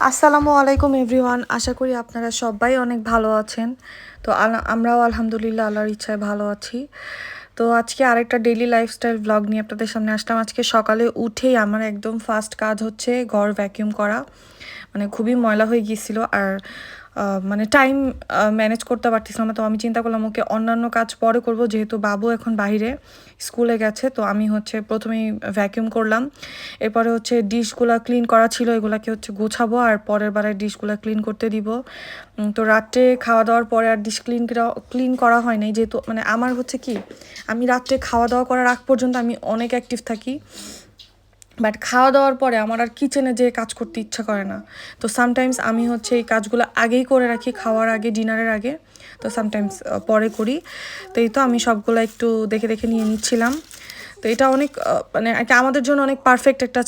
আসসালামু আলাইকুম এভরিওয়ান, আশা করি আপনারা সবাই অনেক ভালো আছেন। তো আমরাও আলহামদুলিল্লাহ আল্লাহর ইচ্ছায় ভালো আছি। তো আজকে আরেকটা ডেইলি লাইফস্টাইল ব্লগ নিয়ে আপনাদের সামনে আসলাম। আজকে সকালে উঠেই আমার একদম ফার্স্ট কাজ হচ্ছে ঘর ভ্যাকিউম করা। মানে খুবই ময়লা হয়ে গিয়েছিল আর মানে টাইম ম্যানেজ করতে পারতেছিলাম না। তো আমি চিন্তা করলাম ওকে অন্যান্য কাজ পরে করব, যেহেতু বাবু এখন বাইরে স্কুলে গেছে। তো আমি হচ্ছে প্রথমেই ভ্যাকিউম করলাম, এরপরে হচ্ছে ডিশগুলো ক্লিন করা ছিল, এগুলাকে হচ্ছে গোছাবো আর পরের বারে ডিশগুলো ক্লিন করতে দিব। তো রাত্রে খাওয়া দাওয়ার পরে আর ডিশ ক্লিন করা হয় নাই, যেহেতু মানে আমার হচ্ছে কি, আমি রাত্রে খাওয়া দাওয়া করার আগ পর্যন্ত আমি অনেক অ্যাক্টিভ থাকি, বাট খাওয়া দাওয়ার পরে আমার আর কিচেনে যেয়ে কাজ করতে ইচ্ছা করে না। তো সামটাইমস আমি হচ্ছে এই কাজগুলো আগেই করে রাখি, খাওয়ার আগে, ডিনারের আগে। তো সামটাইমস পরে করি। তো এই তো আমি সবগুলো একটু দেখে দেখে নিয়ে নিচ্ছিলাম। তো এটা অনেক মানে একটা আমাদের জন্য অনেক পারফেক্ট একটা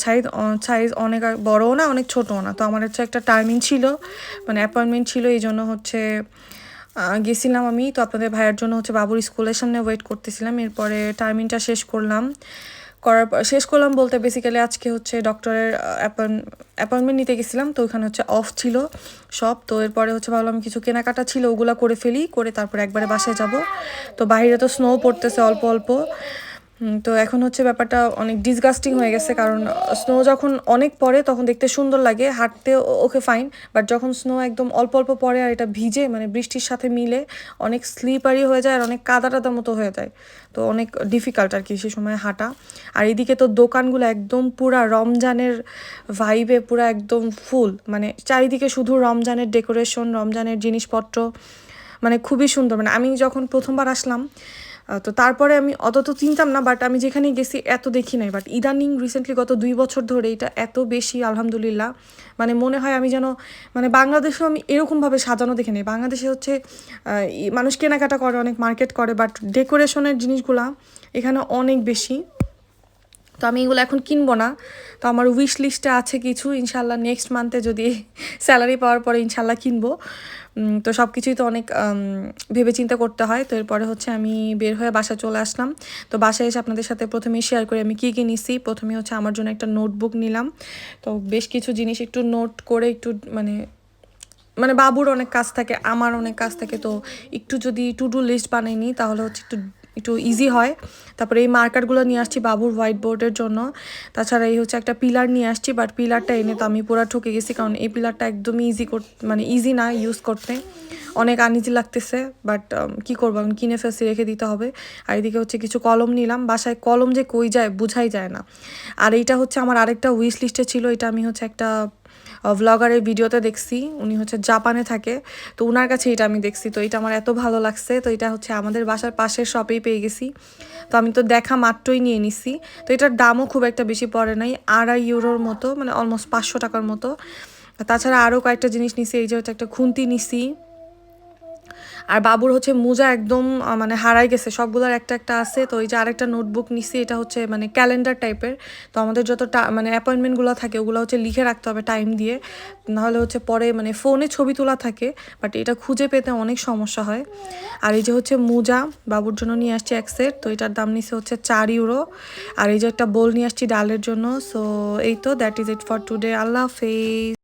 সাইজ, অনেক বড়ও না অনেক ছোটও না। তো আমার হচ্ছে একটা টাইমিং ছিল, মানে অ্যাপয়েন্টমেন্ট ছিল, এই জন্য হচ্ছে গেছিলাম আমি। তো আপনাদের ভাইয়ের জন্য হচ্ছে বাবুর স্কুলের সামনে ওয়েট করতেছিলাম। এরপরে টাইমিংটা শেষ করলাম বলতে বেসিক্যালি আজকে হচ্ছে ডক্টরের অ্যাপয়েন্টমেন্ট নিতে গেছিলাম। তো ওখানে হচ্ছে অফ ছিল সব। তো এরপরে হচ্ছে ভাবলাম কিছু কেনাকাটা ছিল, ওগুলো করে ফেলি, করে তারপর একবারে বাসায় যাব। তো বাইরে তো স্নো পড়তেছে অল্প অল্প। তো এখন হচ্ছে ব্যাপারটা অনেক ডিসগাস্টিং হয়ে গেছে, কারণ স্নো যখন অনেক পড়ে তখন দেখতে সুন্দর লাগে, হাঁটতে ওকে ফাইন, বাট যখন স্নো একদম অল্প অল্প পড়ে আর এটা ভিজে মানে বৃষ্টির সাথে মিলে অনেক স্লিপারি হয়ে যায় আর অনেক কাদা টাদা মতো হয়ে যায়। তো অনেক ডিফিকাল্ট আর কি সে সময় হাঁটা। আর এদিকে তো দোকানগুলো একদম পুরা রমজানের ভাইবে, পুরা একদম ফুল, মানে চারিদিকে শুধু রমজানের ডেকোরেশন, রমজানের জিনিসপত্র, মানে খুবই সুন্দর। মানে আমি যখন প্রথমবার আসলাম, তো তারপরে আমি অত তো চিনতাম না, বাট আমি যেখানে গেছি এত দেখি নাই, বাট ইদানিং রিসেন্টলি গত 2 বছর ধরে এটা এত বেশি আলহামদুলিল্লাহ। মানে মনে হয় আমি যেন, মানে বাংলাদেশেও আমি এরকমভাবে সাজানো দেখে নিই। বাংলাদেশে হচ্ছে মানুষ কেনাকাটা করে, অনেক মার্কেট করে, বাট ডেকোরেশনের জিনিসগুলা এখানে অনেক বেশি। তো আমি এগুলো এখন কিনবো না। তো আমার উইশ লিস্টে আছে কিছু, ইনশাল্লাহ নেক্সট মান্থে যদি স্যালারি পাওয়ার পরে ইনশাল্লাহ কিনবো। তো সব কিছুই তো অনেক ভেবে চিন্তা করতে হয়। তো এরপরে হচ্ছে আমি বের হয়ে বাসা চলে আসলাম। তো বাসায় এসে আপনাদের সাথে প্রথমেই শেয়ার করি আমি কী কী নিছি। প্রথমে হচ্ছে আমার জন্য একটা নোটবুক নিলাম। তো বেশ কিছু জিনিস একটু নোট করে একটু মানে মানে বাবুর অনেক কাজ থাকে, আমার অনেক কাজ থাকে, তো একটু যদি টু ডু লিস্ট বানাই নিই তাহলে হচ্ছে একটু একটু ইজি হয়। তারপরে এই মার্কারগুলো নিয়ে আসছি বাবুর হোয়াইট বোর্ডের জন্য। তাছাড়া এই হচ্ছে একটা পিলার নিয়ে আসছি, বাট পিলারটা এনে তো আমি পুরো ঠকে গেছি, কারণ এই পিলারটা একদমই মানে ইজি না ইউজ করতে, অনেক আনইজি লাগতেছে। বাট কী করবো, আমি কিনে ফেলছি, রেখে দিতে হবে। আর এদিকে হচ্ছে কিছু কলম নিলাম, বাসায় কলম যে কই যায় বোঝাই যায় না। আর এইটা হচ্ছে আমার আরেকটা উইশ লিস্টে ছিল, এটা আমি হচ্ছে একটা ভ্লগারের ভিডিওতে দেখছি, উনি হচ্ছে জাপানে থাকে, তো ওনার কাছে এটা আমি দেখছি। তো এটা আমার এত ভালো লাগছে, তো এটা হচ্ছে আমাদের বাসার পাশের শপেই পেয়ে গেছি। তো আমি তো দেখা মাত্রই নিয়ে নিছি। তো এটার দামও খুব একটা বেশি পড়ে নাই, 2.5 ইউরোর মতো, মানে অলমোস্ট 500 টাকার মতো। তাছাড়া আরও কয়েকটা জিনিস নিছি, এই যে হচ্ছে একটা খুন্তি নিছি। আর বাবুর হচ্ছে মোজা একদম মানে হারাই গেছে, সবগুলোর একটা একটা আছে। তো এই যে আরেকটা নোটবুক নিছি, এটা হচ্ছে মানে ক্যালেন্ডার টাইপের। তো আমাদের যত মানে অ্যাপয়েন্টমেন্টগুলো থাকে ওগুলো হচ্ছে লিখে রাখতে হবে টাইম দিয়ে, নাহলে হচ্ছে পরে মানে ফোনে ছবি তোলা থাকে, বাট এটা খুঁজে পেতে অনেক সমস্যা হয়। আর এই যে হচ্ছে মোজা বাবুর জন্য নিয়ে আসছি এক সেট, তো এটার দাম নিচ্ছে হচ্ছে 4 ইউরো। আর এই যে একটা বোল নিয়ে আসছি ডালের জন্য। সো এই তো that is it for today. আল্লাহ হাফেজ।